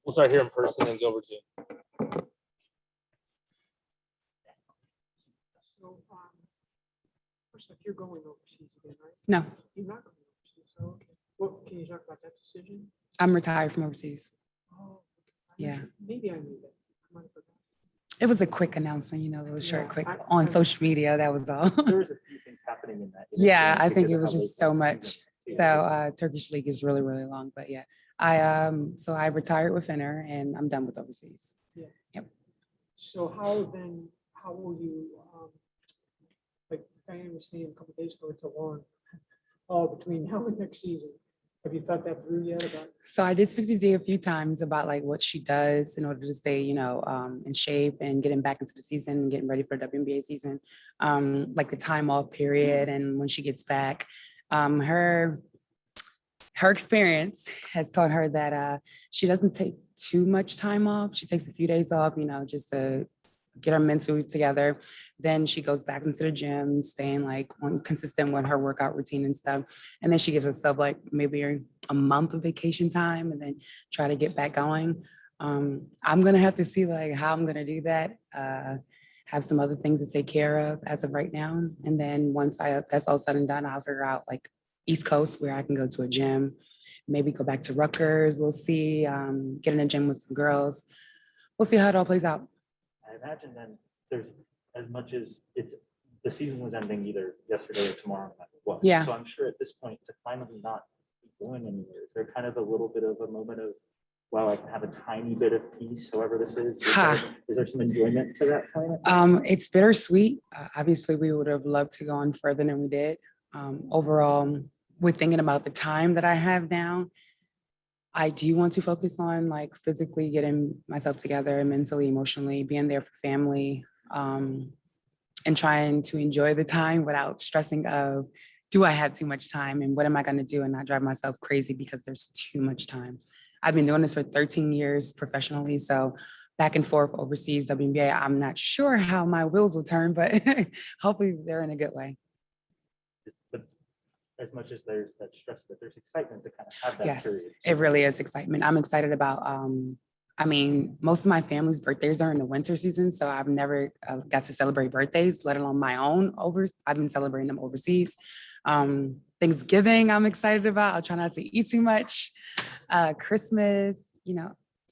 We'll start here in person and go over Zoom. So, first off, you're going overseas again, right? No, You're not going overseas. So, okay. Well, can you talk about that decision? I'm retired from overseas. Oh, Yeah. Maybe I knew that. I might have forgotten. It was a quick announcement, a little short, Yeah, quick I- on social media. That was all. There was a few things happening in that. Yeah, I think because it of was how just late so that much. season was. So Turkish league is really, really long. But yeah, so I retired with Finner and I'm done with overseas. So how will you, like Diane was saying a couple days ago, it's a long, between now and next season. Have you thought that through yet about? So I did speak to Dee a few times about like what she does in order to stay, in shape and getting back into the season and getting ready for the WNBA season. Like the time off period and when she gets back. Her experience has taught her that she doesn't take too much time off. She takes a few days off, just to get her mentally together. Then she goes back into the gym, staying like consistent with her workout routine and stuff. And then she gives herself like maybe a month of vacation time and then try to get back going. I'm gonna have to see like how I'm gonna do that. Have some other things to take care of as of right now. And then once that's all said and done, I'll figure out like East Coast where I can go to a gym, maybe go back to Rutgers. We'll see, get in a gym with some girls. We'll see how it all plays out. I imagine then there's as much as the season was ending either yesterday or tomorrow. What? Yeah. So I'm sure at this point to finally not be going anywhere, is there kind of a little bit of a moment of, well, I can have a tiny bit of peace, however this is? Is there some enjoyment to that point? It's bittersweet. Obviously, we would have loved to go on further than we did. Overall, with thinking about the time that I have now, I do want to focus on like physically getting myself together, mentally, emotionally, being there for family, and trying to enjoy the time without stressing of, do I have too much time and what am I going to do and not drive myself crazy because there's too much time. I've been doing this for 13 years professionally, so back and forth overseas, WNBA, I'm not sure how my wheels will turn, but hopefully they're in a good way. But as much as there's that stress, but there's excitement to kind of have that Yes, period. it really is excitement. I'm excited about, most of my family's birthdays are in the winter season, so I've never got to celebrate birthdays, let alone my own. I've been celebrating them overseas. Thanksgiving, I'm excited about. I'll try not to eat too much. Christmas,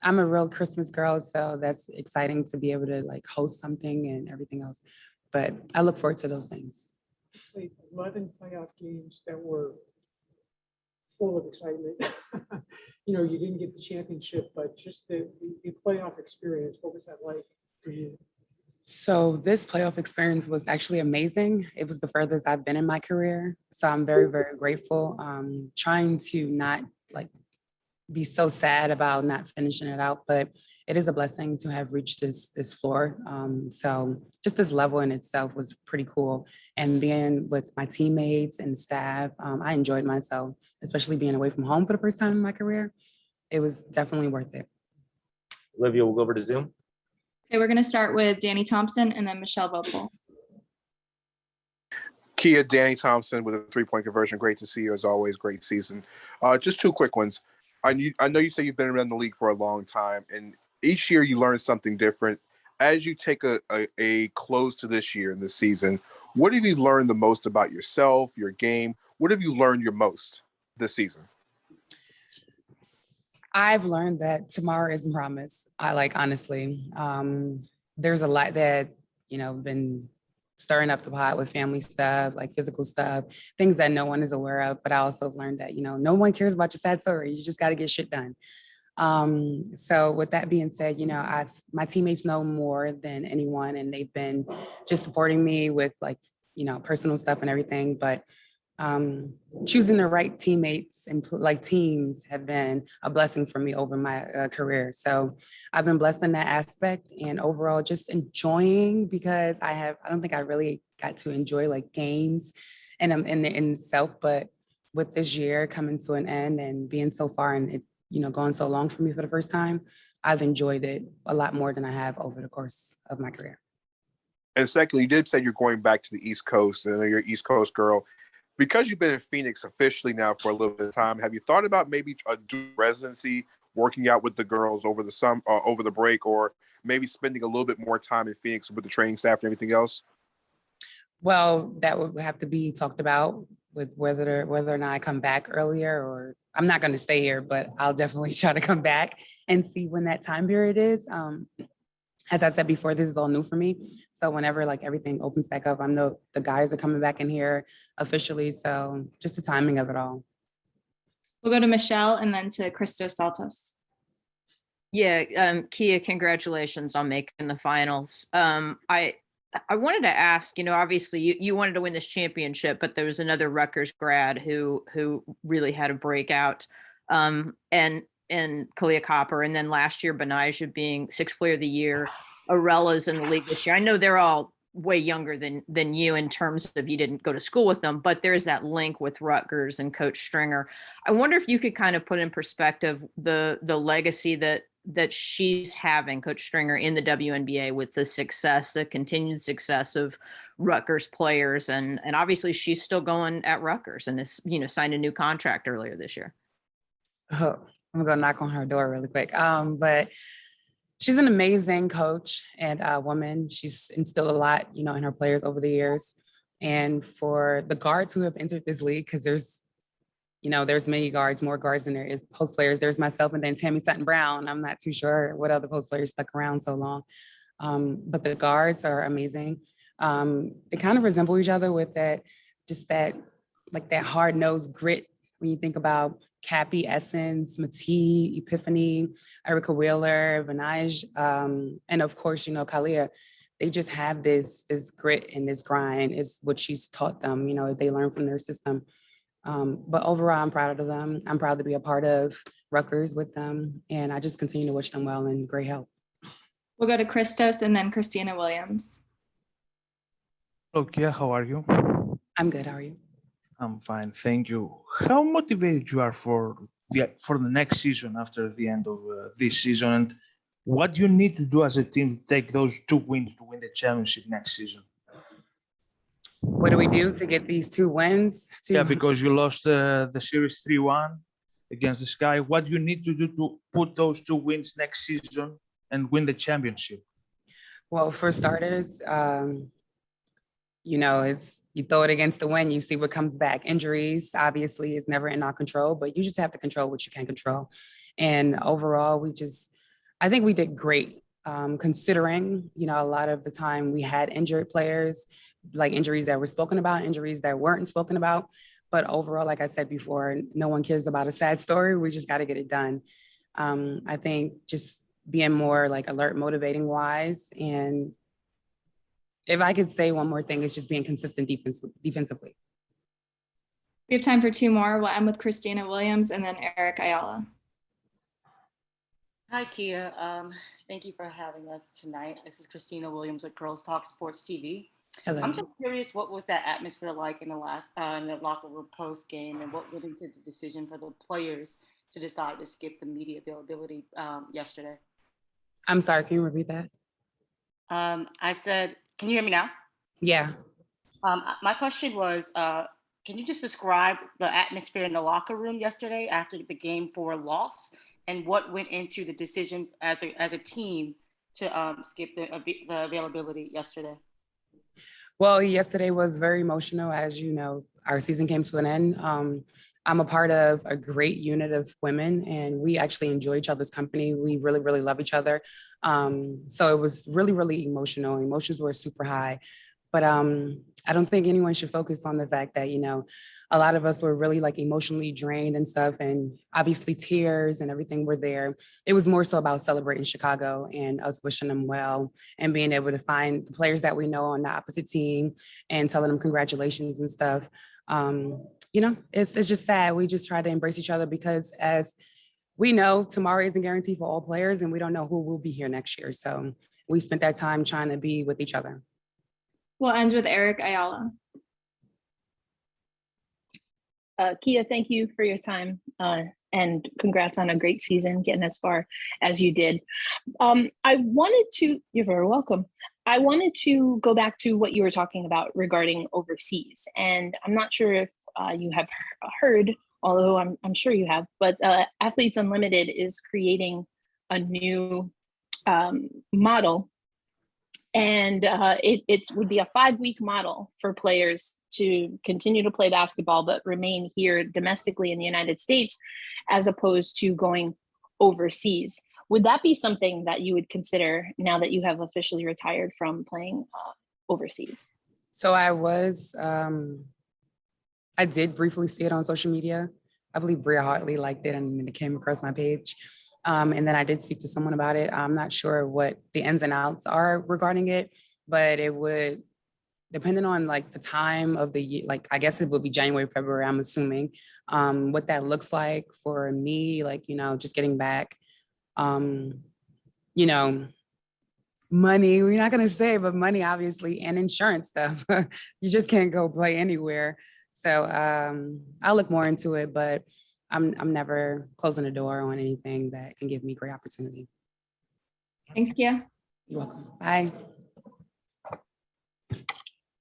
I'm a real Christmas girl, so that's exciting to be able to like host something and everything else. But I look forward to those things. Played 11 playoff games that were full of excitement. You didn't get the championship, but just the playoff experience, what was that like for you? So this playoff experience was actually amazing. It was the furthest I've been in my career. So I'm very, very grateful. Trying to not like be so sad about not finishing it out, but it is a blessing to have reached this floor. So just this level in itself was pretty cool. And being with my teammates and staff, I enjoyed myself, especially being away from home for the first time in my career. It was definitely worth it. Olivia, we'll go over to Zoom. Okay, we're going to start with Danny Thompson and then Michelle Vogel. Kia, Danny Thompson with a 3-point conversion. Great to see you as always. Great season. Just two quick ones. I know you say you've been around the league for a long time, and each year you learn something different. As you take a close to this year and this season, what have you learned the most about yourself, your game? What have you learned your most this season? I've learned that tomorrow isn't promised. Honestly, there's a lot that, been stirring up the pot with family stuff, like physical stuff, things that no one is aware of. But I also have learned that, no one cares about your sad story. You just got to get shit done. So with that being said, my teammates know more than anyone, and they've been just supporting me with like, personal stuff and everything. But choosing the right teammates and like teams have been a blessing for me over my career. So I've been blessed in that aspect, and overall just enjoying, because I don't think I really got to enjoy like games and in itself, but with this year coming to an end and being so far and it, going so long for me for the first time, I've enjoyed it a lot more than I have over the course of my career. And secondly, you did say you're going back to the East Coast, and you're an East Coast girl. Because you've been in Phoenix officially now for a little bit of time, have you thought about maybe a dual residency working out with the girls over the break, or maybe spending a little bit more time in Phoenix with the training staff and everything else? Well, that would have to be talked about with whether or not I come back earlier, or I'm not going to stay here, but I'll definitely try to come back and see when that time period is. As I said before, this is all new for me. So whenever like everything opens back up, the guys are coming back in here officially. So just the timing of it all. We'll go to Michelle and then to Christos Saltos. Yeah, Kia, congratulations on making the finals. I wanted to ask, obviously you wanted to win this championship, but there was another Rutgers grad who really had a breakout, and Kalia Copper, and then last year Benaja being Sixth Player of the Year. Arella's in the league this year. I know they're all way younger than you in terms of you didn't go to school with them, but there's that link with Rutgers and Coach Stringer. I wonder if you could kind of put in perspective the legacy that she's having, Coach Stringer, in the WNBA with the continued success of Rutgers players. And obviously she's still going at Rutgers and has, signed a new contract earlier this year. Oh, I'm gonna go knock on her door really quick. But she's an amazing coach and woman. She's instilled a lot, in her players over the years. And for the guards who have entered this league, because there's many guards, more guards than there is post players. There's myself and then Tammy Sutton-Brown. I'm not too sure what other post players stuck around so long. But the guards are amazing. They kind of resemble each other with that hard-nosed grit when you think about Cappy, Essence, Matee, Epiphany, Erica Wheeler, Vinaj, and of course, Kalia. They just have this grit and this grind is what she's taught them, they learn from their system. But overall, I'm proud of them. I'm proud to be a part of Rutgers with them. And I just continue to wish them well and great help. We'll go to Christos and then Christina Williams. Hello, Kia, how are you? I'm good. How are you? I'm fine, thank you. How motivated you are for the next season after the end of this season? And what you need to do as a team to take those 2 wins to win the championship next season? What do we do to get these 2 wins? Yeah, because you lost the series 3-1 against the Sky. What do you need to do to put those 2 wins next season and win the championship? Well, for starters, it's you throw it against the wind, you see what comes back. Injuries, obviously, is never in our control, but you just have to control what you can control. And overall, I think we did great, considering, a lot of the time we had injured players, like injuries that were spoken about, injuries that weren't spoken about. But overall, like I said before, no one cares about a sad story. We just got to get it done. I think just being more like alert, motivating wise. And if I could say one more thing, it's just being consistent defensively. We have time for 2 more. We'll end with Christina Williams and then Eric Ayala. Hi, Kia. Thank you for having us tonight. This is Christina Williams with Girls Talk Sports TV. Hello. I'm just curious, what was that atmosphere like in the locker room post game, and what went into the decision for the players to decide to skip the media availability yesterday? I'm sorry, can you repeat that? I said, can you hear me now? Yeah. My question was, can you just describe the atmosphere in the locker room yesterday after the game 4 loss, and what went into the decision as a team to skip the availability yesterday? Well, yesterday was very emotional. As you know, our season came to an end. I'm a part of a great unit of women, and we actually enjoy each other's company. We really, really love each other. So it was really, really emotional. Emotions were super high. But I don't think anyone should focus on the fact that, a lot of us were really like emotionally drained and stuff. And obviously tears and everything were there. It was more so about celebrating Chicago and us wishing them well and being able to find the players that we know on the opposite team and telling them congratulations and stuff. It's just sad. We just try to embrace each other because as we know, tomorrow isn't guaranteed for all players and we don't know who will be here next year. So we spent that time trying to be with each other. We'll end with Eric Ayala. Kia, thank you for your time and congrats on a great season, getting as far as you did. You're very welcome. I wanted to go back to what you were talking about regarding overseas. And I'm not sure if you have heard although I'm sure you have, but Athletes Unlimited is creating a new model, and it would be a 5-week model for players to continue to play basketball but remain here domestically in the United States, as opposed to going overseas. Would that be something that you would consider now that you have officially retired from playing overseas? So I did briefly see it on social media. I believe Bria Hartley liked it and it came across my page. And then I did speak to someone about it. I'm not sure what the ins and outs are regarding it, but it would, depending on like the time of the year, like I guess it would be January, February, I'm assuming, what that looks like for me, like, just getting back, money, we're not gonna say, but money obviously, and insurance stuff. You just can't go play anywhere. So I'll look more into it, but I'm never closing the door on anything that can give me great opportunity. Thanks, Kia. You're welcome. Bye.